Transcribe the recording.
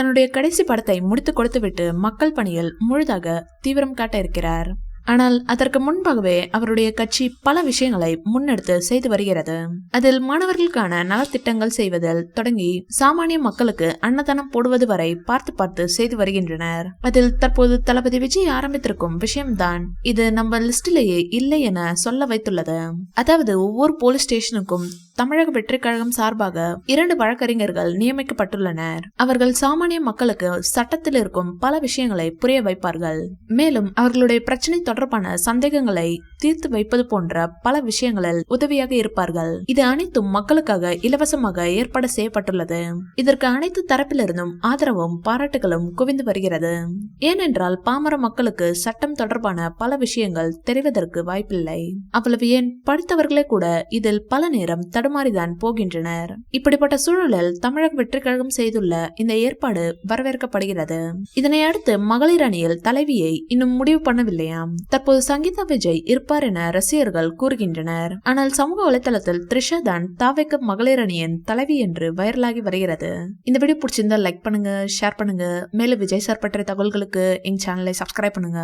தன்னுடைய கடைசி படத்தை முடித்து கொடுத்துவிட்டு மக்கள் பணியில் முழுதாக தீவிரம் காட்ட இருக்கிறார். ஆனால் அதற்கு முன்பாகவே அவருடைய கட்சி பல விஷயங்களை முன்னெடுத்து செய்து வருகிறது. அதில் மாணவர்களுக்கான நலத்திட்டங்கள் செய்வதில் தொடங்கி சாமானிய மக்களுக்கு அன்னதானம் போடுவது வரை பார்த்து பார்த்து செய்து வருகின்றனர். அதில் தற்போது தளபதி விஜய் ஆரம்பித்திருக்கும் விஷயம்தான் இது நம்ம லிஸ்டிலேயே இல்லை என சொல்ல வைத்துள்ளது. அதாவது ஒவ்வொரு போலீஸ் ஸ்டேஷனுக்கும் தமிழக வெற்றி கழகம் சார்பாக 2 வழக்கறிஞர்கள் நியமிக்கப்பட்டுள்ளனர். அவர்கள் சாமானிய மக்களுக்கு சட்டத்தில் இருக்கும் பல விஷயங்களை புரிய வைப்பார்கள். மேலும் அவர்களுடைய பிரச்சனை தொடர்பான சந்தேகங்களை தீர்த்து வைப்பது போன்ற பல விஷயங்களில் உதவியாக இருப்பார்கள். இது அனைத்தும் மக்களுக்காக இலவசமாக ஏற்பாடு செய்யப்பட்டுள்ளது. இதற்கு அனைத்து தரப்பிலிருந்தும் ஆதரவும் பாராட்டுகளும் குவிந்து வருகிறது. ஏனென்றால் பாமர மக்களுக்கு சட்டம் தொடர்பான பல விஷயங்கள் தெரிவதற்கு வாய்ப்பில்லை. அவ்வளவு ஏன் படித்தவர்களே கூட இதில் பல நேரம் தடுமாறிதான் போகின்றனர். இப்படிப்பட்ட சூழலில் தமிழக வெற்றி கழகம் செய்துள்ள இந்த ஏற்பாடு வரவேற்கப்படுகிறது. இதனை அடுத்து மகளிர் அணியில் தலைவியை இன்னும் முடிவு பண்ணவில்லையாம். தற்போது சங்கீதா விஜய் இருப்பார் என ரசிகர்கள் கூறுகின்றனர். ஆனால் சமூக வலைதளத்தில் த்ரிஷா தான் தாவேக மகளிர் அணியின் தலைவி என்று வைரலாகி வருகிறது. இந்த வீடியோ பிடிச்சிருந்தா லைக் பண்ணுங்க, ஷேர் பண்ணுங்க. மேலும் விஜய் சார் பற்றிய தகவல்களுக்கு எங்க சேனலை சப்ஸ்கிரைப் பண்ணுங்க.